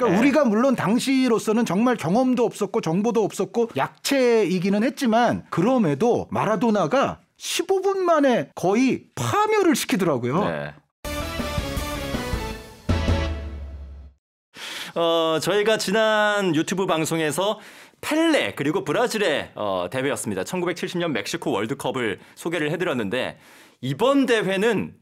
그러니까 우리가 물론 당시로서는 정말 경험도 없었고 정보도 없었고 약체이기는 했지만 그럼에도 마라도나가 15분 만에 거의 파멸을 시키더라고요. 네. 저희가 지난 유튜브 방송에서 펠레 그리고 브라질의 대회였습니다. 1970년 멕시코 월드컵을 소개를 해드렸는데 이번 대회는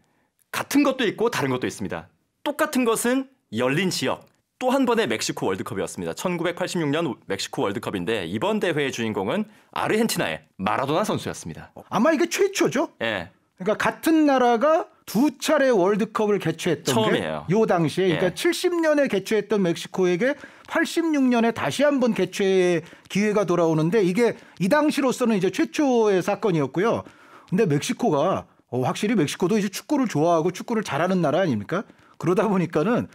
같은 것도 있고 다른 것도 있습니다. 똑같은 것은 열린 지역. 또 한 번의 멕시코 월드컵이었습니다. 1986년 멕시코 월드컵인데 이번 대회의 주인공은 아르헨티나의 마라도나 선수였습니다. 아마 이게 최초죠? 예. 그러니까 같은 나라가 두 차례 월드컵을 개최했던 처음이에요. 게 요 당시에 그러니까 예. 70년에 개최했던 멕시코에게 86년에 다시 한번 개최의 기회가 돌아오는데 이게 이 당시로서는 이제 최초의 사건이었고요. 근데 멕시코가 확실히 멕시코도 이제 축구를 좋아하고 축구를 잘하는 나라 아닙니까? 그러다 보니까는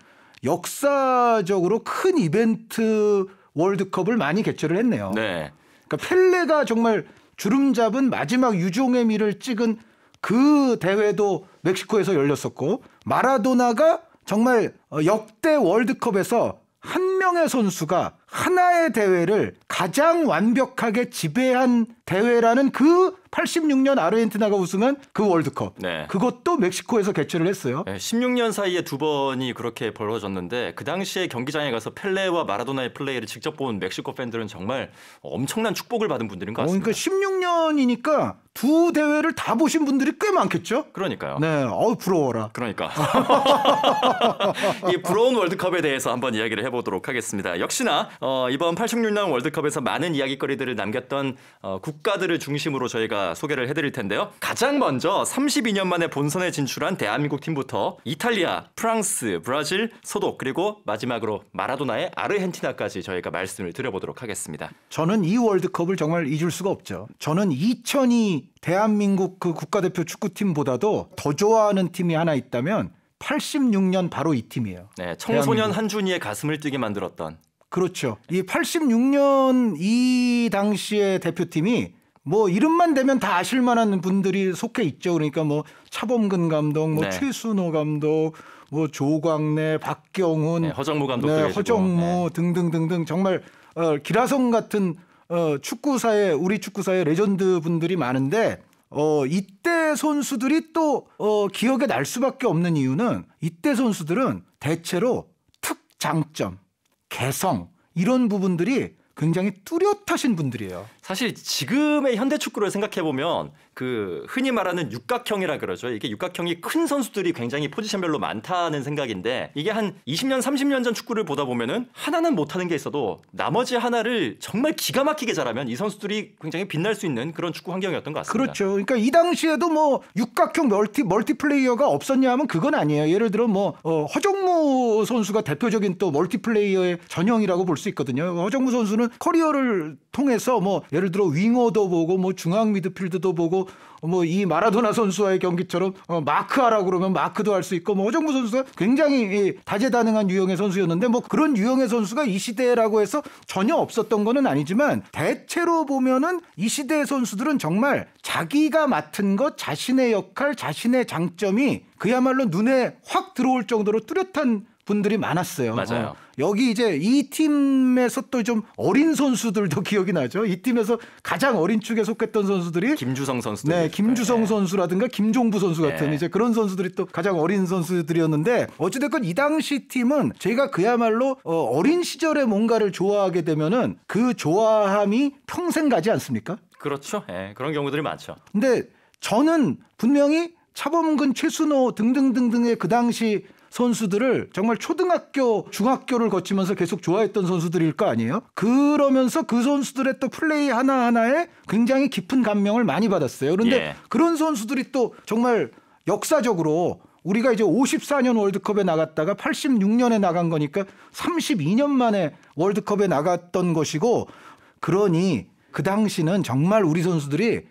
역사적으로 큰 이벤트 월드컵을 많이 개최를 했네요. 네. 그러니까 펠레가 정말 주름 잡은 마지막 유종의 미를 찍은 그 대회도 멕시코에서 열렸었고 마라도나가 정말 역대 월드컵에서 한 명의 선수가 하나의 대회를 가장 완벽하게 지배한 대회라는 그 86년 아르헨티나가 우승한 그 월드컵. 네. 그것도 멕시코에서 개최를 했어요. 네, 16년 사이에 두 번이 그렇게 벌어졌는데 그 당시에 경기장에 가서 펠레와 마라도나의 플레이를 직접 본 멕시코 팬들은 정말 엄청난 축복을 받은 분들인 것 같습니다. 그러니까 16년이니까 두 대회를 다 보신 분들이 꽤 많겠죠? 그러니까요. 네, 부러워라. 그러니까 이 부러운 월드컵에 대해서 한번 이야기를 해보도록 하겠습니다. 역시나 이번 86년 월드컵에서 많은 이야기거리들을 남겼던 국가들을 중심으로 저희가 소개를 해드릴 텐데요. 가장 먼저 32년 만에 본선에 진출한 대한민국 팀부터 이탈리아, 프랑스, 브라질, 소독 그리고 마지막으로 마라도나의 아르헨티나까지 저희가 말씀을 드려보도록 하겠습니다. 저는 이 월드컵을 정말 잊을 수가 없죠. 저는 2002 대한민국 그 국가대표 축구팀보다도 더 좋아하는 팀이 하나 있다면 86년 바로 이 팀이에요. 네, 청소년 대한민국. 한준희의 가슴을 뛰게 만들었던. 그렇죠. 이 86년 이 당시의 대표팀이 뭐 이름만 대면 다 아실 만한 분들이 속해 있죠. 그러니까 뭐 차범근 감독, 뭐 네. 최순호 감독, 뭐 조광래, 박경훈, 네, 허정무 감독도 계시고. 허정무 등등등등 정말 기라성 같은 축구사의 우리 축구사의 레전드 분들이 많은데 이때 선수들이 또 기억에 날 수밖에 없는 이유는 이때 선수들은 대체로 특장점, 개성 이런 부분들이 굉장히 뚜렷하신 분들이에요. 사실 지금의 현대 축구를 생각해 보면 그 흔히 말하는 육각형이라 그러죠. 이게 육각형이 큰 선수들이 굉장히 포지션별로 많다는 생각인데 이게 한 20년, 30년 전 축구를 보다 보면은 하나는 못하는 게 있어도 나머지 하나를 정말 기가 막히게 잘하면 이 선수들이 굉장히 빛날 수 있는 그런 축구 환경이었던 것 같습니다. 그렇죠. 그러니까 이 당시에도 뭐 육각형 멀티플레이어가 없었냐 하면 그건 아니에요. 예를 들어 뭐 허정무 선수가 대표적인 또 멀티플레이어의 전형이라고 볼 수 있거든요. 허정무 선수는 커리어를 통해서 뭐 예를 들어 윙어도 보고 뭐 중앙 미드필드도 보고 뭐 이 마라도나 선수와의 경기처럼 마크하라고 그러면 마크도 할 수 있고 뭐 허정무 선수가 굉장히 다재다능한 유형의 선수였는데 뭐 그런 유형의 선수가 이 시대라고 해서 전혀 없었던 거는 아니지만 대체로 보면은 이 시대의 선수들은 정말 자기가 맡은 것, 자신의 역할, 자신의 장점이 그야말로 눈에 확 들어올 정도로 뚜렷한 분들이 많았어요. 맞아요. 여기 이제 이 팀에서 또 좀 어린 선수들도 기억이 나죠. 이 팀에서 가장 어린 축에 속했던 선수들이 김주성 선수들. 네, 김주성 네. 선수라든가 김종부 선수 같은 네. 이제 그런 선수들이 또 가장 어린 선수들이었는데 어찌됐건 이 당시 팀은 제가 그야말로 어린 시절에 뭔가를 좋아하게 되면은 그 좋아함이 평생 가지 않습니까? 그렇죠. 네, 그런 경우들이 많죠. 근데 저는 분명히 차범근, 최순호 등등등등의 그 당시 선수들을 정말 초등학교, 중학교를 거치면서 계속 좋아했던 선수들일 거 아니에요? 그러면서 그 선수들의 또 플레이 하나하나에 굉장히 깊은 감명을 많이 받았어요. 그런데 그런 선수들이 또 정말 역사적으로 우리가 이제 54년 월드컵에 나갔다가 86년에 나간 거니까 32년 만에 월드컵에 나갔던 것이고 그러니 그 당시는 정말 우리 선수들이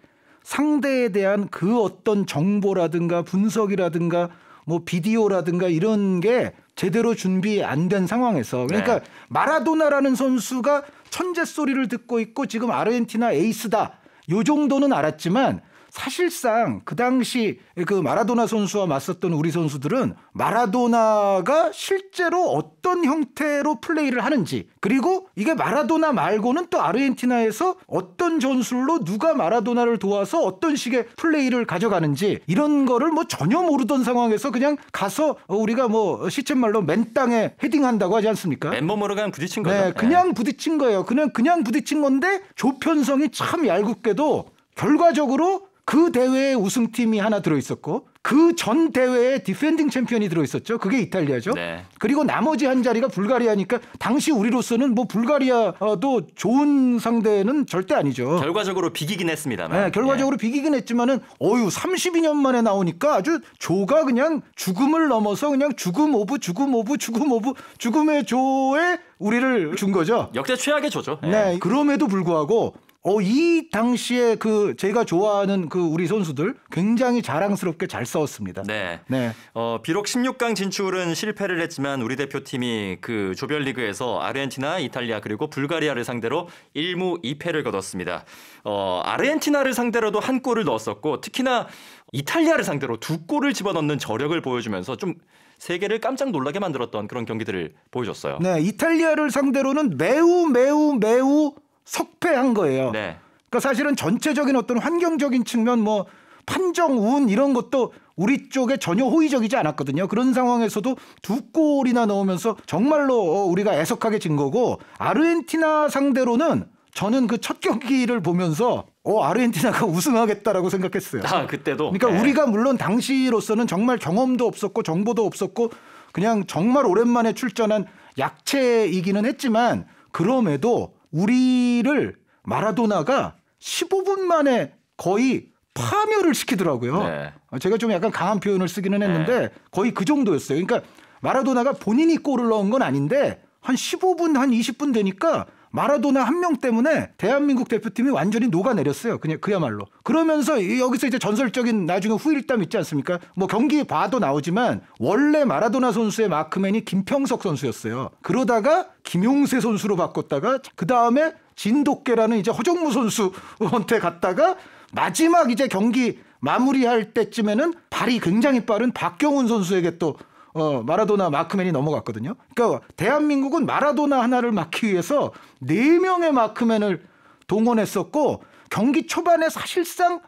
상대에 대한 그 어떤 정보라든가 분석이라든가 뭐 비디오라든가 이런 게 제대로 준비 안 된 상황에서 그러니까 마라도나라는 선수가 천재 소리를 듣고 있고 지금 아르헨티나 에이스다 요 정도는 알았지만 사실상 그 당시 그 마라도나 선수와 맞섰던 우리 선수들은 마라도나가 실제로 어떤 형태로 플레이를 하는지, 그리고 이게 마라도나 말고는 또 아르헨티나에서 어떤 전술로 누가 마라도나를 도와서 어떤 식의 플레이를 가져가는지 이런 거를 뭐 전혀 모르던 상황에서 그냥 가서 우리가 뭐 시쳇말로 맨땅에 헤딩한다고 하지 않습니까? 맨몸으로 그냥 부딪힌 거죠. 네, 그냥 부딪힌 거예요. 그냥 부딪힌 건데 조편성이 참 얄궂게도 결과적으로 그 대회에 우승팀이 하나 들어있었고 그 전 대회에 디펜딩 챔피언이 들어있었죠. 그게 이탈리아죠. 네. 그리고 나머지 한 자리가 불가리아니까 당시 우리로서는 뭐 불가리아도 좋은 상대는 절대 아니죠. 결과적으로 비기긴 했습니다만. 네, 결과적으로 비기긴 했지만은 32년 만에 나오니까 아주 조가 그냥 죽음을 넘어서 그냥 죽음의 조에 우리를 준 거죠. 역대 최악의 조죠. 네, 그럼에도 불구하고 이 당시에 그 제가 좋아하는 그 우리 선수들 굉장히 자랑스럽게 잘 싸웠습니다. 네. 네. 비록 16강 진출은 실패를 했지만 우리 대표팀이 그 조별리그에서 아르헨티나, 이탈리아 그리고 불가리아를 상대로 1무 2패를 거뒀습니다. 아르헨티나를 상대로도 한 골을 넣었었고 특히나 이탈리아를 상대로 2골을 집어넣는 저력을 보여주면서 좀 세계를 깜짝 놀라게 만들었던 그런 경기들을 보여줬어요. 네, 이탈리아를 상대로는 매우 석패한 거예요. 네. 그러니까 사실은 전체적인 어떤 환경적인 측면 뭐 판정, 운 이런 것도 우리 쪽에 전혀 호의적이지 않았거든요. 그런 상황에서도 2골이나 넣으면서 정말로 우리가 애석하게 진 거고 아르헨티나 상대로는 저는 그 첫 경기를 보면서 아르헨티나가 우승하겠다라고 생각했어요. 그때도. 그러니까 네. 우리가 물론 당시로서는 정말 경험도 없었고 정보도 없었고 그냥 정말 오랜만에 출전한 약체이기는 했지만 그럼에도 우리를 마라도나가 15분 만에 거의 파멸을 시키더라고요. 네. 제가 좀 약간 강한 표현을 쓰기는 했는데 거의 그 정도였어요. 그러니까 마라도나가 본인이 골을 넣은 건 아닌데 한 15분, 한 20분 되니까 마라도나 한 명 때문에 대한민국 대표팀이 완전히 녹아내렸어요. 그냥 그야말로. 그러면서 여기서 이제 전설적인 나중에 후일담 있지 않습니까? 뭐 경기 봐도 나오지만 원래 마라도나 선수의 마크맨이 김평석 선수였어요. 그러다가 김용세 선수로 바꿨다가 그 다음에 진돗개라는 이제 허정무 선수한테 갔다가 마지막 이제 경기 마무리할 때쯤에는 발이 굉장히 빠른 박경훈 선수에게 또 마라도나 마크맨이 넘어갔거든요. 그러니까 대한민국은 마라도나 하나를 막기 위해서 4명의 마크맨을 동원했었고 경기 초반에 사실상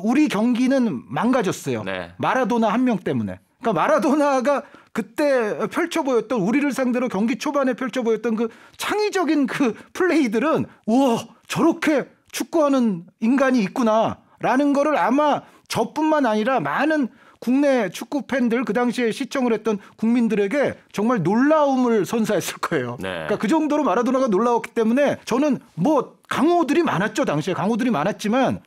우리 경기는 망가졌어요. 네. 마라도나 한 명 때문에. 그러니까 마라도나가 그때 펼쳐 보였던 우리를 상대로 경기 초반에 펼쳐 보였던 그 창의적인 그 플레이들은 우와 저렇게 축구하는 인간이 있구나라는 거를 아마 저뿐만 아니라 많은 국내 축구 팬들 그 당시에 시청을 했던 국민들에게 정말 놀라움을 선사했을 거예요. 네. 그러니까 그 정도로 마라도나가 놀라웠기 때문에 저는 뭐 강호들이 많았죠. 당시에 강호들이 많았지만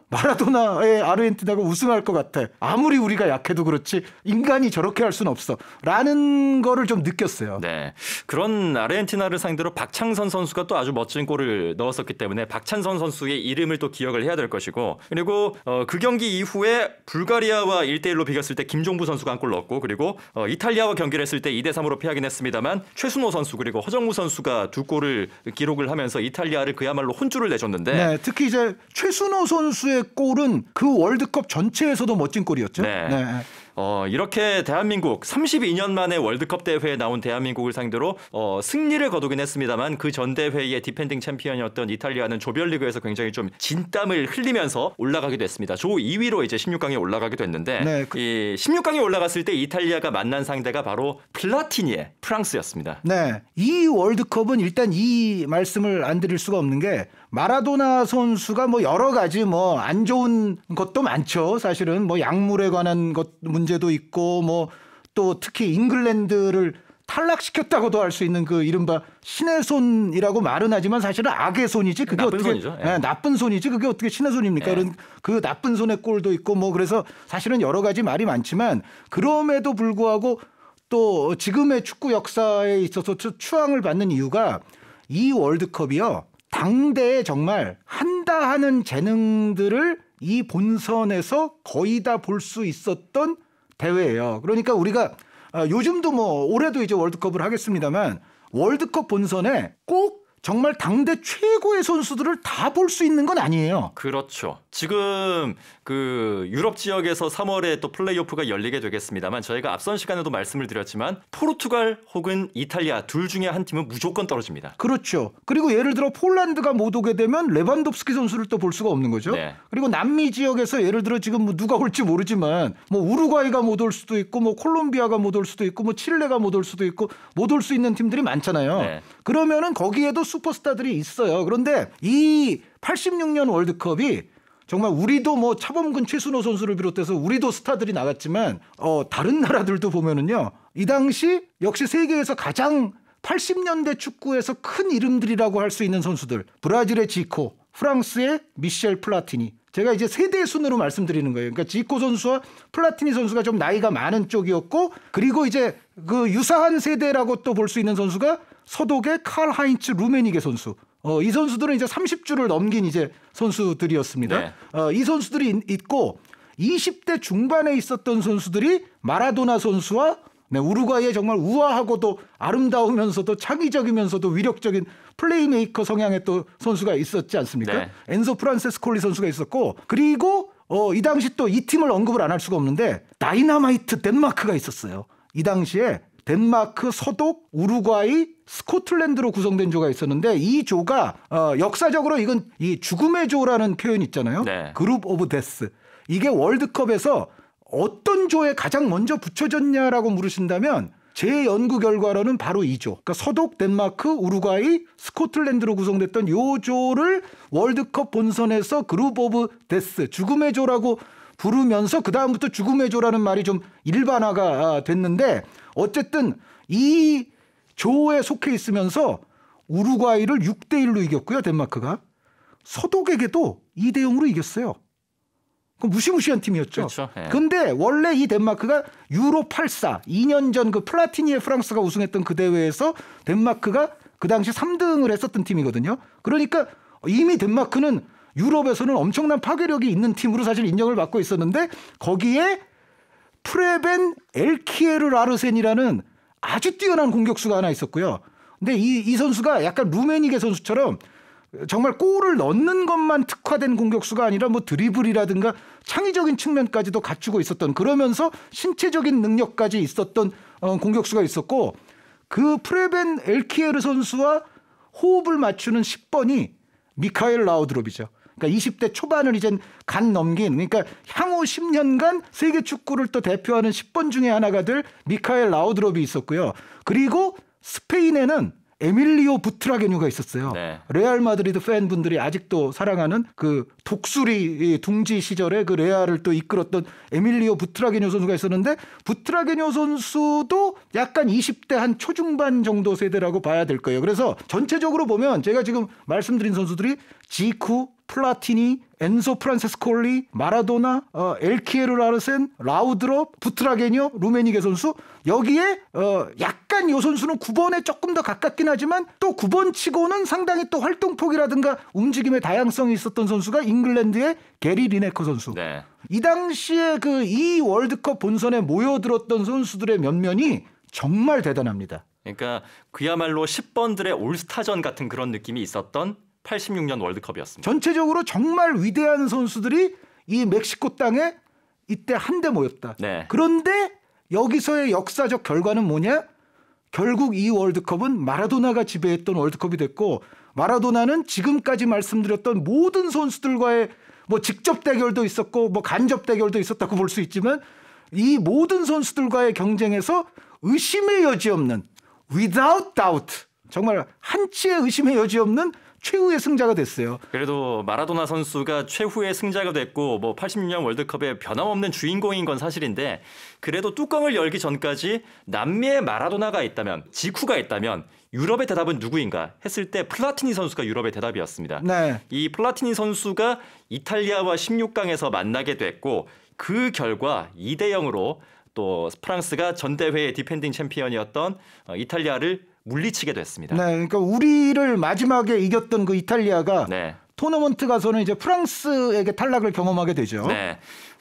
마라도나의 아르헨티나가 우승할 것 같아. 아무리 우리가 약해도 그렇지 인간이 저렇게 할 수는 없어. 라는 거를 좀 느꼈어요. 네. 그런 아르헨티나를 상대로 박창선 선수가 또 아주 멋진 골을 넣었었기 때문에 박찬선 선수의 이름을 또 기억을 해야 될 것이고 그리고 그 경기 이후에 불가리아와 1대1로 비겼을 때 김종부 선수가 한 골 넣었고 그리고 이탈리아와 경기를 했을 때 2대3으로 패하긴 했습니다만 최순호 선수 그리고 허정무 선수가 2골을 기록을 하면서 이탈리아를 그야말로 혼쭐을 내줬는데 네, 특히 이제 최순호 선수의 골은 그 월드컵 전체에서도 멋진 골이었죠. 네. 네. 이렇게 대한민국 32년 만에 월드컵 대회에 나온 대한민국을 상대로 승리를 거두긴 했습니다만 그 전 대회의 디펜딩 챔피언이었던 이탈리아는 조별리그에서 굉장히 좀 진땀을 흘리면서 올라가기도 했습니다. 조 2위로 이제 16강에 올라가기도 했는데 네. 이 16강에 올라갔을 때 이탈리아가 만난 상대가 바로 플라티니의 프랑스였습니다. 네. 이 월드컵은 일단 이 말씀을 안 드릴 수가 없는 게 마라도나 선수가 뭐 여러 가지 뭐 안 좋은 것도 많죠. 사실은 뭐 약물에 관한 것 문제도 있고 뭐 또 특히 잉글랜드를 탈락시켰다고도 할 수 있는 그 이른바 신의 손이라고 말은 하지만 사실은 악의 손이지 그게 나쁜 어떻게 손이죠. 예. 네, 나쁜 손이지 그게 어떻게 신의 손입니까? 예. 그런 그 나쁜 손의 골도 있고 뭐 그래서 사실은 여러 가지 말이 많지만 그럼에도 불구하고 또 지금의 축구 역사에 있어서 추앙을 받는 이유가 이 월드컵이요. 당대에 정말 한다 하는 재능들을 이 본선에서 거의 다 볼 수 있었던 대회예요. 그러니까 우리가 요즘도 뭐 올해도 이제 월드컵을 하겠습니다만 월드컵 본선에 꼭 정말 당대 최고의 선수들을 다 볼 수 있는 건 아니에요. 그렇죠. 지금 그 유럽 지역에서 3월에 또 플레이오프가 열리게 되겠습니다만 저희가 앞선 시간에도 말씀을 드렸지만 포르투갈 혹은 이탈리아 둘 중에 한 팀은 무조건 떨어집니다. 그렇죠. 그리고 예를 들어 폴란드가 못 오게 되면 레반도프스키 선수를 또 볼 수가 없는 거죠. 네. 그리고 남미 지역에서 예를 들어 지금 뭐 누가 올지 모르지만 뭐 우루과이가 못 올 수도 있고 뭐 콜롬비아가 못 올 수도 있고 뭐 칠레가 못 올 수도 있고 못 올 수 있는 팀들이 많잖아요. 네. 그러면은 거기에도 슈퍼스타들이 있어요. 그런데 이 86년 월드컵이 정말 우리도 뭐 차범근, 최순호 선수를 비롯해서 우리도 스타들이 나갔지만 다른 나라들도 보면은요. 이 당시 역시 세계에서 가장 80년대 축구에서 큰 이름들이라고 할 수 있는 선수들. 브라질의 지코, 프랑스의 미셸 플라티니. 제가 이제 세대 순으로 말씀드리는 거예요. 그러니까 지코 선수와 플라티니 선수가 좀 나이가 많은 쪽이었고 그리고 이제 그 유사한 세대라고 또 볼 수 있는 선수가 서독의 칼 하인츠 루메니게 선수. 이 선수들은 이제 30주를 넘긴 이제 선수들이었습니다. 네. 이 선수들이 있고 20대 중반에 있었던 선수들이 마라도나 선수와 우루과이의 정말 우아하고도 아름다우면서도 창의적이면서도 위력적인 플레이메이커 성향의 또 선수가 있었지 않습니까? 네. 엔소 프란세스콜리 선수가 있었고 그리고 이 당시 또 이 팀을 언급을 안 할 수가 없는데 다이나마이트 덴마크가 있었어요. 이 당시에 덴마크, 서독, 우루과이, 스코틀랜드로 구성된 조가 있었는데 이 조가 역사적으로 이건 이 죽음의 조라는 표현 있잖아요. 네. 그룹 오브 데스. 이게 월드컵에서 어떤 조에 가장 먼저 붙여졌냐라고 물으신다면 제 연구 결과로는 바로 이 조. 그러니까 서독, 덴마크, 우루과이, 스코틀랜드로 구성됐던 이 조를 월드컵 본선에서 그룹 오브 데스, 죽음의 조라고 부르면서 그다음부터 죽음의 조라는 말이 좀 일반화가 됐는데 어쨌든 이 조에 속해 있으면서 우루과이를 6대1로 이겼고요. 덴마크가. 서독에게도 2대0으로 이겼어요. 그 무시무시한 팀이었죠. 그렇죠. 예. 근데 원래 이 덴마크가 유로 84, 2년 전 그 플라티니의 프랑스가 우승했던 그 대회에서 덴마크가 그 당시 3등을 했었던 팀이거든요. 그러니까 이미 덴마크는 유럽에서는 엄청난 파괴력이 있는 팀으로 사실 인정을 받고 있었는데 거기에 프레벤 엘키에르 라르센이라는 아주 뛰어난 공격수가 하나 있었고요. 근데 이 선수가 약간 루메니게 선수처럼 정말 골을 넣는 것만 특화된 공격수가 아니라 뭐 드리블이라든가 창의적인 측면까지도 갖추고 있었던 그러면서 신체적인 능력까지 있었던 공격수가 있었고 그 프레벤 엘키에르 선수와 호흡을 맞추는 10번이 미카엘 라우드롭이죠. 그러니까 20대 초반을 이젠 간 넘긴 그러니까 향후 10년간 세계 축구를 또 대표하는 10번 중에 하나가 될 미카엘 라우드롭이 있었고요. 그리고 스페인에는 에밀리오 부트라게뇨가 있었어요. 네. 레알 마드리드 팬분들이 아직도 사랑하는 그 독수리 둥지 시절에 그 레알을 또 이끌었던 에밀리오 부트라게뇨 선수가 있었는데 부트라게뇨 선수도 약간 20대 한 초중반 정도 세대라고 봐야 될 거예요. 그래서 전체적으로 보면 제가 지금 말씀드린 선수들이 지쿠, 플라티니, 엔소 프란세스콜리, 마라도나, 엘키에르 라르센, 라우드롭, 부트라게뇨, 루메니게 선수 여기에 약간 이 선수는 9번에 조금 더 가깝긴 하지만 또 9번 치고는 상당히 또 활동폭이라든가 움직임의 다양성이 있었던 선수가 잉글랜드의 게리 리네커 선수. 네. 이 당시에 그 이 월드컵 본선에 모여들었던 선수들의 면면이 정말 대단합니다. 그러니까 그야말로 10번들의 올스타전 같은 그런 느낌이 있었던 86년 월드컵이었습니다. 전체적으로 정말 위대한 선수들이 이 멕시코 땅에 이때 한데 모였다. 네. 그런데 여기서의 역사적 결과는 뭐냐? 결국 이 월드컵은 마라도나가 지배했던 월드컵이 됐고 마라도나는 지금까지 말씀드렸던 모든 선수들과의 뭐 직접 대결도 있었고 뭐 간접 대결도 있었다고 볼 수 있지만 이 모든 선수들과의 경쟁에서 의심의 여지 없는 without doubt 정말 한치의 의심의 여지 없는 최후의 승자가 됐어요. 그래도 마라도나 선수가 최후의 승자가 됐고 뭐 86년 월드컵의 변함없는 주인공인 건 사실인데 그래도 뚜껑을 열기 전까지 남미에 마라도나가 있다면 지쿠가 있다면 유럽의 대답은 누구인가 했을 때 플라티니 선수가 유럽의 대답이었습니다. 네. 이 플라티니 선수가 이탈리아와 16강에서 만나게 됐고 그 결과 2대0으로 또 프랑스가 전대회의 디펜딩 챔피언이었던 이탈리아를 물리치게 됐습니다. 네, 그러니까 우리를 마지막에 이겼던 그 이탈리아가 네. 토너먼트 가서는 이제 프랑스에게 탈락을 경험하게 되죠. 네.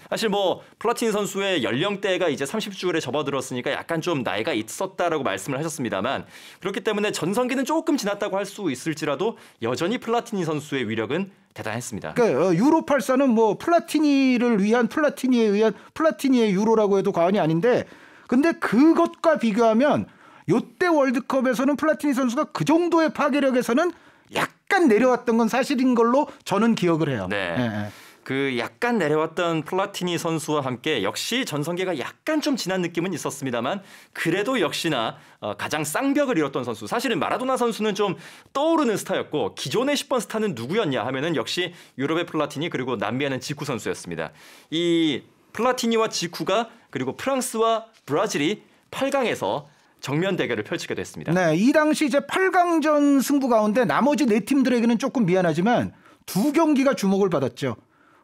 사실 뭐 플라티니 선수의 연령대가 이제 30주에 접어들었으니까 약간 좀 나이가 있었다라고 말씀을 하셨습니다만 그렇기 때문에 전성기는 조금 지났다고 할 수 있을지라도 여전히 플라티니 선수의 위력은 대단했습니다. 그러니까 유로 84는 뭐 플라티니를 위한 플라티니에 의한 플라티니의 유로라고 해도 과언이 아닌데 근데 그것과 비교하면 요때 월드컵에서는 플라티니 선수가 그 정도의 파괴력에서는 약간 내려왔던 건 사실인 걸로 저는 기억을 해요. 네. 네. 그 약간 내려왔던 플라티니 선수와 함께 역시 전성기가 약간 좀 지난 느낌은 있었습니다만 그래도 역시나 가장 쌍벽을 이뤘던 선수. 사실은 마라도나 선수는 좀 떠오르는 스타였고 기존의 10번 스타는 누구였냐 하면은 역시 유럽의 플라티니 그리고 남미에는 지쿠 선수였습니다. 이 플라티니와 지쿠가 그리고 프랑스와 브라질이 8강에서 정면 대결을 펼치게 됐습니다. 네, 이 당시 이제 8강전 승부 가운데 나머지 네 팀들에게는 조금 미안하지만 두 경기가 주목을 받았죠.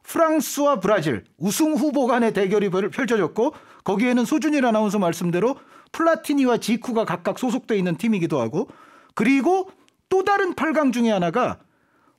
프랑스와 브라질 우승 후보 간의 대결이 펼쳐졌고 거기에는 소준일 아나운서 말씀대로 플라티니와 지쿠가 각각 소속돼 있는 팀이기도 하고 그리고 또 다른 8강 중에 하나가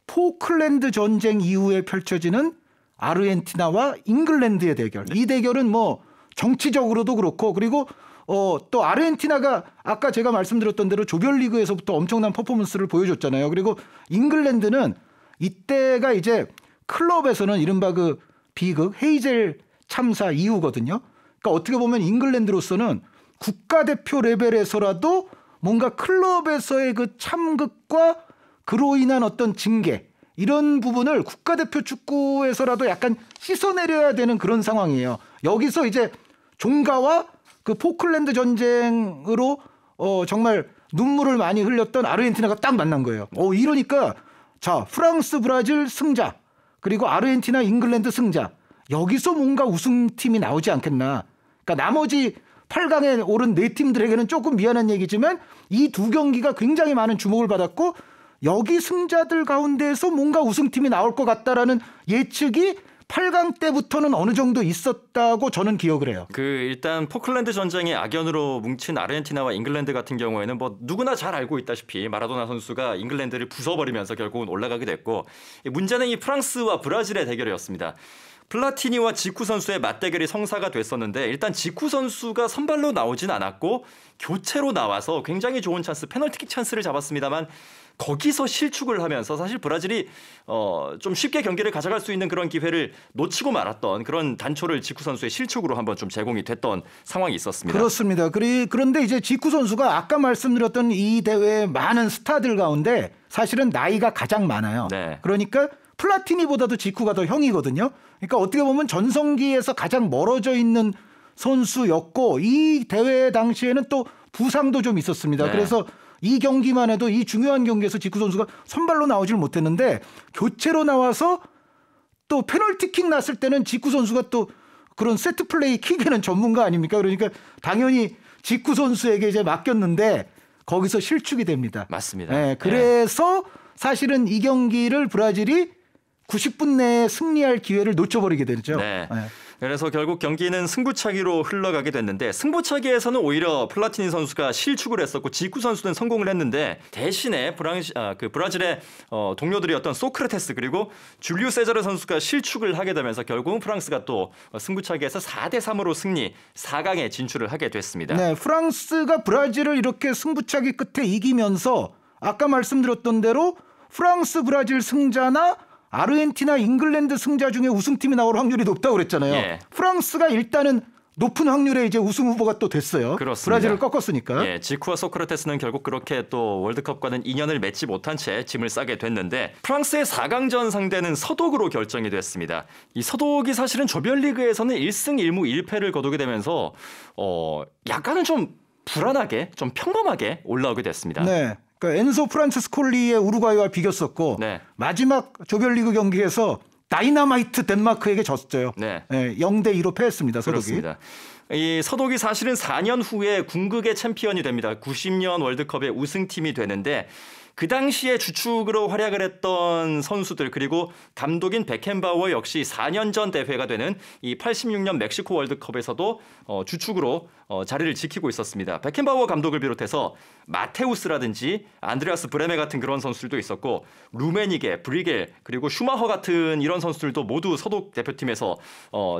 포클랜드 전쟁 이후에 펼쳐지는 아르헨티나와 잉글랜드의 대결. 이 대결은 뭐 정치적으로도 그렇고 그리고 또 아르헨티나가 아까 제가 말씀드렸던 대로 조별리그에서부터 엄청난 퍼포먼스를 보여줬잖아요. 그리고 잉글랜드는 이때가 이제 클럽에서는 이른바 그 비극 헤이젤 참사 이후거든요. 그러니까 어떻게 보면 잉글랜드로서는 국가대표 레벨에서라도 뭔가 클럽에서의 그 참극과 그로 인한 어떤 징계 이런 부분을 국가대표 축구에서라도 약간 씻어내려야 되는 그런 상황이에요. 여기서 이제 종가와 그 포클랜드 전쟁으로 정말 눈물을 많이 흘렸던 아르헨티나가 딱 만난 거예요. 이러니까 자 프랑스 브라질 승자 그리고 아르헨티나 잉글랜드 승자 여기서 뭔가 우승팀이 나오지 않겠나. 그러니까 나머지 8강에 오른 네 팀들에게는 조금 미안한 얘기지만 이 두 경기가 굉장히 많은 주목을 받았고 여기 승자들 가운데에서 뭔가 우승팀이 나올 것 같다라는 예측이 8강 때부터는 어느 정도 있었다고 저는 기억을 해요. 그 일단 포클랜드 전쟁의 악연으로 뭉친 아르헨티나와 잉글랜드 같은 경우에는 뭐 누구나 잘 알고 있다시피 마라도나 선수가 잉글랜드를 부숴버리면서 결국은 올라가게 됐고 문제는 이 프랑스와 브라질의 대결이었습니다. 플라티니와 지쿠 선수의 맞대결이 성사가 됐었는데 일단 지쿠 선수가 선발로 나오진 않았고 교체로 나와서 굉장히 좋은 찬스 페널티킥 찬스를 잡았습니다만 거기서 실축을 하면서 사실 브라질이 좀 쉽게 경기를 가져갈 수 있는 그런 기회를 놓치고 말았던 그런 단초를 지쿠 선수의 실축으로 한번 좀 제공이 됐던 상황이 있었습니다. 그렇습니다. 그런데 이제 지쿠 선수가 아까 말씀드렸던 이 대회의 많은 스타들 가운데 사실은 나이가 가장 많아요. 네. 그러니까 플라티니보다도 지쿠가 더 형이거든요. 그러니까 어떻게 보면 전성기에서 가장 멀어져 있는 선수였고 이 대회 당시에는 또 부상도 좀 있었습니다. 네. 그래서 이 경기만 해도 이 중요한 경기에서 지쿠 선수가 선발로 나오질 못했는데 교체로 나와서 또 페널티킥 났을 때는 지쿠 선수가 또 그런 세트 플레이 킥에는 전문가 아닙니까? 그러니까 당연히 지쿠 선수에게 이제 맡겼는데 거기서 실축이 됩니다. 맞습니다. 네, 그래서 사실은 이 경기를 브라질이 90분 내에 승리할 기회를 놓쳐버리게 되죠. 네. 그래서 결국 경기는 승부차기로 흘러가게 됐는데 승부차기에서는 오히려 플라티니 선수가 실축을 했었고 지쿠 선수는 성공을 했는데 대신에 브라질의 동료들이었던 소크라테스 그리고 줄리우 세자르 선수가 실축을 하게 되면서 결국은 프랑스가 또 승부차기에서 4대3으로 승리 4강에 진출을 하게 됐습니다. 네, 프랑스가 브라질을 이렇게 승부차기 끝에 이기면서 아까 말씀드렸던 대로 프랑스 브라질 승자나 아르헨티나 잉글랜드 승자 중에 우승팀이 나올 확률이 높다고 그랬잖아요. 예. 프랑스가 일단은 높은 확률의 이제 우승 후보가 또 됐어요. 그렇습니다. 브라질을 꺾었으니까. 예, 지쿠와 소크라테스는 결국 그렇게 또 월드컵과는 인연을 맺지 못한 채 짐을 싸게 됐는데 프랑스의 4강전 상대는 서독으로 결정이 됐습니다. 이 서독이 사실은 조별리그에서는 1승 1무 1패를 거두게 되면서 약간은 좀 불안하게 좀 평범하게 올라오게 됐습니다. 네. 그러니까 엔소 프란체스콜리의 우루과이와 비겼었고 네. 마지막 조별리그 경기에서 다이나마이트 덴마크에게 졌어요. 네. 네, 0대2로 패했습니다. 서독이. 그렇습니다. 이 서독이 사실은 4년 후에 궁극의 챔피언이 됩니다. 90년 월드컵의 우승팀이 되는데 그 당시에 주축으로 활약을 했던 선수들 그리고 감독인 베켄바우어 역시 4년 전 대회가 되는 이 86년 멕시코 월드컵에서도 주축으로 자리를 지키고 있었습니다. 베켄바우어 감독을 비롯해서 마테우스라든지 안드레아스 브레메 같은 그런 선수들도 있었고 루메니게, 브리겔 그리고 슈마허 같은 이런 선수들도 모두 서독 대표팀에서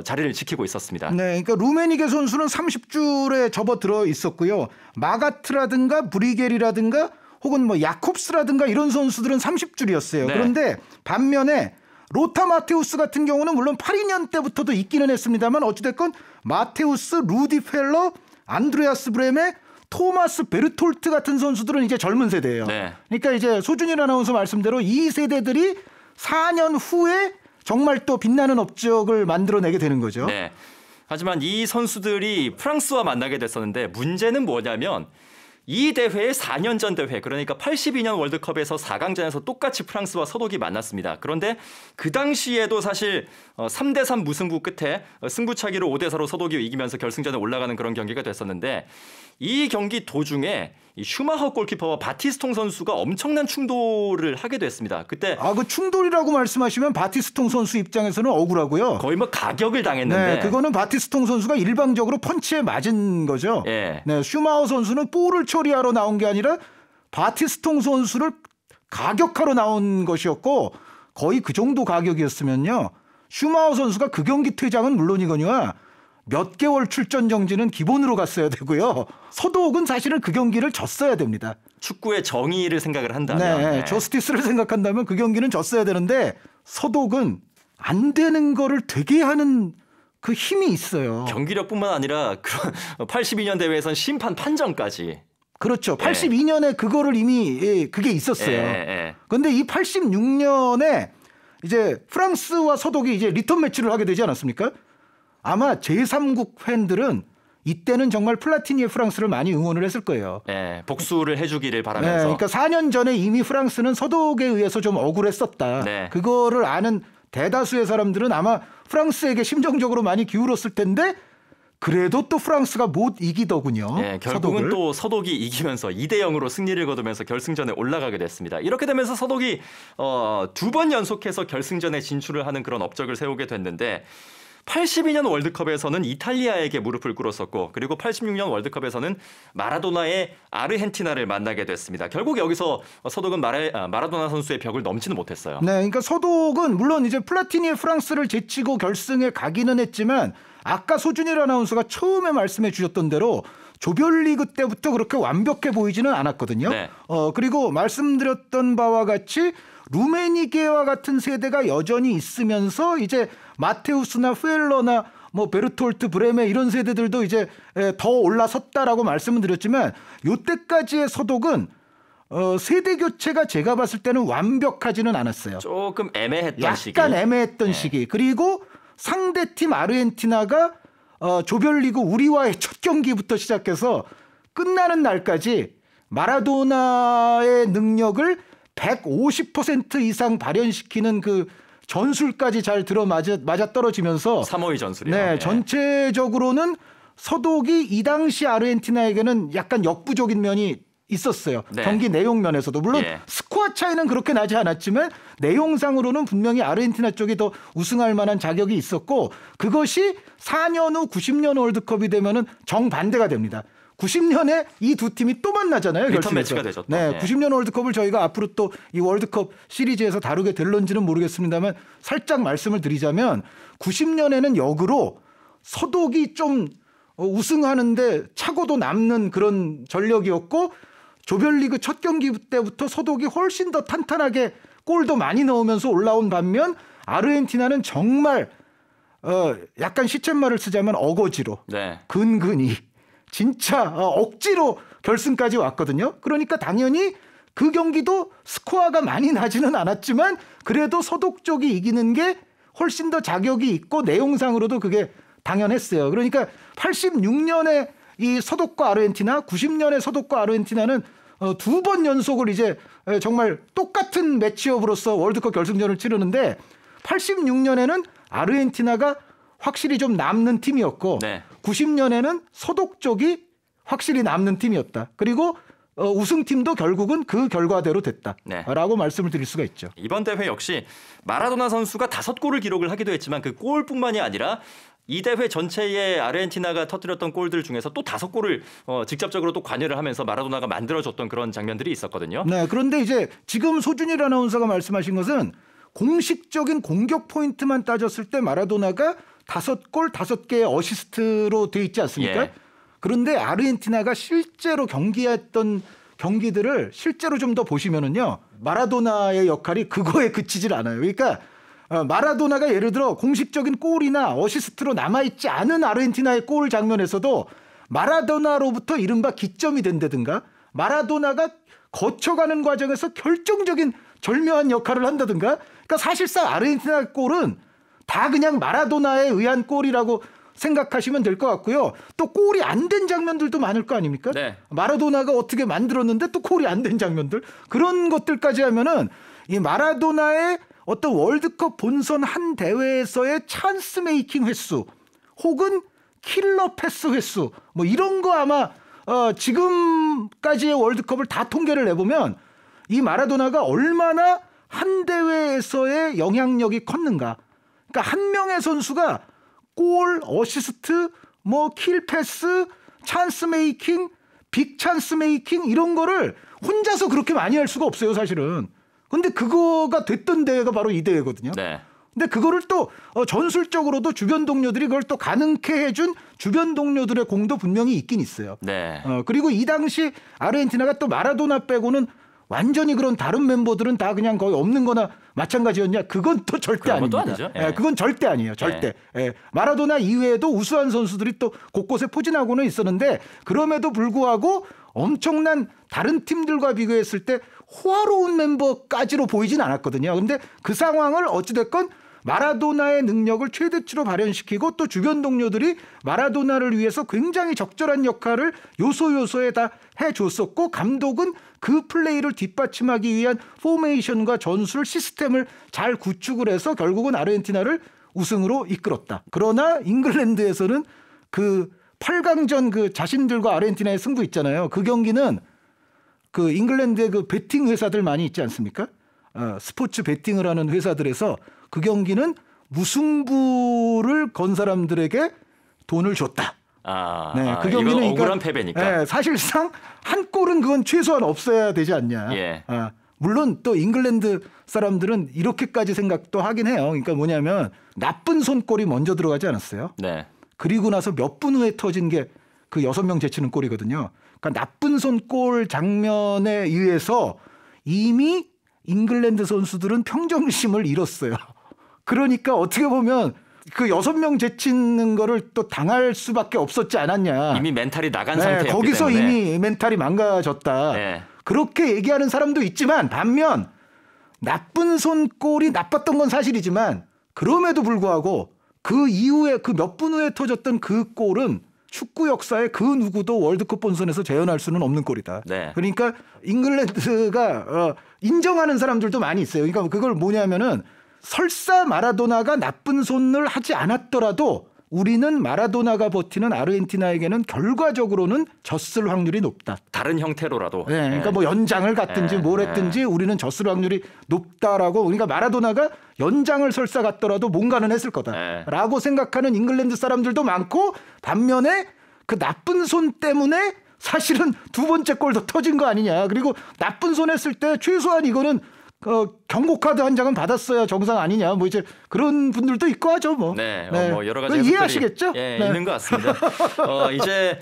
자리를 지키고 있었습니다. 네, 그러니까 루메니게 선수는 30줄에 접어들어 있었고요. 마가트라든가 브리겔이라든가 혹은 뭐 야콥스라든가 이런 선수들은 30줄이었어요. 네. 그런데 반면에 로타 마테우스 같은 경우는 물론 82년 때부터도 있기는 했습니다만 어찌됐건 마테우스, 루디 펠러, 안드레아스 브레메, 토마스 베르톨트 같은 선수들은 이제 젊은 세대예요. 네. 그러니까 이제 소준일 아나운서 말씀대로 이 세대들이 4년 후에 정말 또 빛나는 업적을 만들어내게 되는 거죠. 네. 하지만 이 선수들이 프랑스와 만나게 됐었는데 문제는 뭐냐면 이 대회의 4년 전 대회 그러니까 82년 월드컵에서 4강전에서 똑같이 프랑스와 서독이 만났습니다. 그런데 그 당시에도 사실 3대3 무승부 끝에 승부차기로 5대4로 서독이 이기면서 결승전에 올라가는 그런 경기가 됐었는데 이 경기 도중에 이 슈마허 골키퍼와 바티스통 선수가 엄청난 충돌을 하게 됐습니다. 그때 그 충돌이라고 말씀하시면 바티스통 선수 입장에서는 억울하고요. 거의 뭐 가격을 당했는데 네, 그거는 바티스통 선수가 일방적으로 펀치에 맞은 거죠. 예. 네, 슈마허 선수는 볼을 처리하러 나온 게 아니라 바티스통 선수를 가격하러 나온 것이었고 거의 그 정도 가격이었으면요. 슈마허 선수가 그 경기 퇴장은 물론이거니와 몇 개월 출전 정지는 기본으로 갔어야 되고요. 서독은 사실은 그 경기를 졌어야 됩니다. 축구의 정의를 생각을 한다면 네, 저스티스를 생각한다면 그 경기는 졌어야 되는데 서독은 안 되는 거를 되게 하는 그 힘이 있어요. 경기력뿐만 아니라 82년 대회에선 심판 판정까지. 그렇죠. 82년에 그거를 이미 그게 있었어요. 그런데 이 86년에 이제 프랑스와 서독이 이제 리턴 매치를 하게 되지 않았습니까? 아마 제3국 팬들은 이때는 정말 플라티니의 프랑스를 많이 응원을 했을 거예요. 네, 복수를 해주기를 네, 바라면서. 그러니까 4년 전에 이미 프랑스는 서독에 의해서 좀 억울했었다. 네. 그거를 아는 대다수의 사람들은 아마 프랑스에게 심정적으로 많이 기울었을 텐데 그래도 또 프랑스가 못 이기더군요. 네, 결국은 서독을. 또 서독이 이기면서 2대0으로 승리를 거두면서 결승전에 올라가게 됐습니다. 이렇게 되면서 서독이 2번 연속해서 결승전에 진출을 하는 그런 업적을 세우게 됐는데 82년 월드컵에서는 이탈리아에게 무릎을 꿇었었고 그리고 86년 월드컵에서는 마라도나의 아르헨티나를 만나게 됐습니다. 결국 여기서 서독은 마라도나 선수의 벽을 넘지는 못했어요. 네, 그러니까 서독은 물론 이제 플라티니의 프랑스를 제치고 결승에 가기는 했지만 아까 소준일 아나운서가 처음에 말씀해 주셨던 대로 조별리그 때부터 그렇게 완벽해 보이지는 않았거든요. 네. 그리고 말씀드렸던 바와 같이 루메니게와 같은 세대가 여전히 있으면서 이제 마테우스나 후엘러나 뭐 베르톨트, 브레메 이런 세대들도 이제 더 올라섰다라고 말씀을 드렸지만 요때까지의 서독은 세대 교체가 제가 봤을 때는 완벽하지는 않았어요. 조금 애매했던 시기. 약간 애매했던 시기. 그리고 상대팀 아르헨티나가 조별리그 우리와의 첫 경기부터 시작해서 끝나는 날까지 마라도나의 능력을 150% 이상 발현시키는 그 전술까지 잘 맞아 떨어지면서 3-5-2 전술이요. 네, 전체적으로는 서독이 이 당시 아르헨티나에게는 약간 역부족인 면이 있었어요. 네. 경기 내용 면에서도 물론 예. 스코어 차이는 그렇게 나지 않았지만 내용상으로는 분명히 아르헨티나 쪽이 더 우승할 만한 자격이 있었고 그것이 4년 후 90년 월드컵이 되면은 정반대가 됩니다. 90년에 이 두 팀이 또 만나잖아요. 리턴 결승에서. 매치가 되죠. 또. 네, 예. 90년 월드컵을 저희가 앞으로 또 이 월드컵 시리즈에서 다루게 될런지는 모르겠습니다만 살짝 말씀을 드리자면 90년에는 역으로 서독이 좀 우승하는데 차고도 남는 그런 전력이었고 조별리그 첫 경기 때부터 서독이 훨씬 더 탄탄하게 골도 많이 넣으면서 올라온 반면 아르헨티나는 정말 약간 시쳇말을 쓰자면 어거지로 네. 근근히 진짜 억지로 결승까지 왔거든요. 그러니까 당연히 그 경기도 스코어가 많이 나지는 않았지만 그래도 서독 쪽이 이기는 게 훨씬 더 자격이 있고 내용상으로도 그게 당연했어요. 그러니까 86년에 이 서독과 아르헨티나, 90년에 서독과 아르헨티나는 2번 연속을 이제 정말 똑같은 매치업으로서 월드컵 결승전을 치르는데 86년에는 아르헨티나가 확실히 좀 남는 팀이었고 네. 90년에는 서독 쪽이 확실히 남는 팀이었다. 그리고 우승팀도 결국은 그 결과대로 됐다라고 네. 말씀을 드릴 수가 있죠. 이번 대회 역시 마라도나 선수가 5골을 기록을 하기도 했지만 그 골뿐만이 아니라 이 대회 전체에 아르헨티나가 터뜨렸던 골들 중에서 또 5골을 직접적으로 또 관여를 하면서 마라도나가 만들어줬던 그런 장면들이 있었거든요. 네, 그런데 이제 지금 소준일 아나운서가 말씀하신 것은 공식적인 공격 포인트만 따졌을 때 마라도나가 5골 5개의 어시스트로 돼 있지 않습니까? 예. 그런데 아르헨티나가 실제로 경기했던 경기들을 실제로 좀 더 보시면은요, 마라도나의 역할이 그거에 그치질 않아요. 그러니까 마라도나가 예를 들어 공식적인 골이나 어시스트로 남아있지 않은 아르헨티나의 골 장면에서도 마라도나로부터 이른바 기점이 된다든가 마라도나가 거쳐가는 과정에서 결정적인 절묘한 역할을 한다든가, 그러니까 사실상 아르헨티나 골은 다 그냥 마라도나에 의한 골이라고 생각하시면 될 것 같고요. 또 골이 안 된 장면들도 많을 거 아닙니까? 네. 마라도나가 어떻게 만들었는데 또 골이 안 된 장면들, 그런 것들까지 하면은 이 마라도나의 어떤 월드컵 본선 한 대회에서의 찬스 메이킹 횟수 혹은 킬러 패스 횟수 뭐 이런 거 아마 지금까지의 월드컵을 다 통계를 내보면 이 마라도나가 얼마나 한 대회에서의 영향력이 컸는가. 그러니까 한 명의 선수가 골, 어시스트, 뭐 킬 패스, 찬스 메이킹, 빅 찬스 메이킹 이런 거를 혼자서 그렇게 많이 할 수가 없어요, 사실은. 근데 그거가 됐던 대회가 바로 이 대회거든요. 네. 근데 그거를 또 전술적으로도 주변 동료들이 그걸 또 가능케 해준 주변 동료들의 공도 분명히 있긴 있어요. 네. 그리고 이 당시 아르헨티나가 또 마라도나 빼고는 완전히 그런 다른 멤버들은 다 그냥 거의 없는 거나 마찬가지였냐? 그건 또 절대 아닙니다. 아니죠. 예. 그건 절대 아니에요. 절대. 예. 마라도나 이외에도 우수한 선수들이 또 곳곳에 포진하고는 있었는데 그럼에도 불구하고 엄청난 다른 팀들과 비교했을 때 호화로운 멤버까지로 보이진 않았거든요. 근데 그 상황을 어찌됐건 마라도나의 능력을 최대치로 발현시키고 또 주변 동료들이 마라도나를 위해서 굉장히 적절한 역할을 요소요소에 다 해줬었고 감독은 그 플레이를 뒷받침하기 위한 포메이션과 전술 시스템을 잘 구축을 해서 결국은 아르헨티나를 우승으로 이끌었다. 그러나 잉글랜드에서는 그 8강전 그 자신들과 아르헨티나의 승부 있잖아요. 그 경기는 그 잉글랜드의 그 베팅 회사들 많이 있지 않습니까? 스포츠 베팅을 하는 회사들에서 그 경기는 무승부를 건 사람들에게 돈을 줬다. 그 경기는 이건 억울한 패배니까. 네, 사실상 한 골은 그건 최소한 없어야 되지 않냐. 예. 물론 또 잉글랜드 사람들은 이렇게까지 생각도 하긴 해요. 그러니까 뭐냐면 나쁜 손골이 먼저 들어가지 않았어요. 네. 그리고 나서 몇 분 후에 터진 게 그 6명 제치는 골이거든요. 그러니까 나쁜 손골 장면에 의해서 이미 잉글랜드 선수들은 평정심을 잃었어요. 그러니까 어떻게 보면 그 6명 제치는 거를 또 당할 수밖에 없었지 않았냐. 이미 멘탈이 나간 상태였기 거기서 때문에. 이미 멘탈이 망가졌다. 네. 그렇게 얘기하는 사람도 있지만 반면 나쁜 손골이 나빴던 건 사실이지만 그럼에도 불구하고 그 이후에 그 몇 분 후에 터졌던 그 골은 축구 역사에 그 누구도 월드컵 본선에서 재현할 수는 없는 골이다. 네. 그러니까 잉글랜드가 인정하는 사람들도 많이 있어요. 그러니까 그걸 뭐냐면은 설사 마라도나가 나쁜 손을 하지 않았더라도 우리는 마라도나가 버티는 아르헨티나에게는 결과적으로는 졌을 확률이 높다. 다른 형태로라도. 네, 그러니까 뭐 연장을 갔든지 뭘 했든지 우리는 졌을 확률이 높다라고. 그러니까 마라도나가 연장을 설사 갔더라도 뭔가는 했을 거다라고 생각하는 잉글랜드 사람들도 많고 반면에 그 나쁜 손 때문에 사실은 두 번째 골도 터진 거 아니냐. 그리고 나쁜 손 했을 때 최소한 이거는 경고 카드 한 장은 받았어야 정상 아니냐. 뭐 이제 그런 분들도 있고 하죠. 뭐. 네, 뭐 여러 가지 이해하시겠죠? 네. 네. 있는 것 같습니다. 이제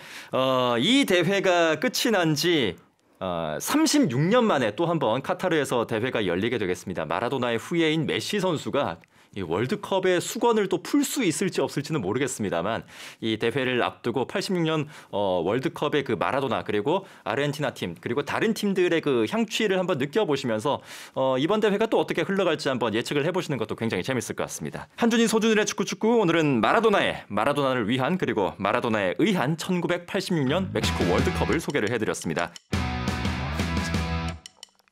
이 대회가 끝이 난지 36년 만에 또 한 번 카타르에서 대회가 열리게 되겠습니다. 마라도나의 후예인 메시 선수가 이 월드컵의 수건을 또 풀 수 있을지 없을지는 모르겠습니다만 이 대회를 앞두고 86년 월드컵의 그 마라도나 그리고 아르헨티나 팀 그리고 다른 팀들의 그 향취를 한번 느껴보시면서 이번 대회가 또 어떻게 흘러갈지 한번 예측을 해보시는 것도 굉장히 재밌을 것 같습니다. 한준희 소준일의 축구 오늘은 마라도나를 위한 그리고 마라도나에 의한 1986년 멕시코 월드컵을 소개를 해드렸습니다.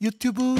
유튜브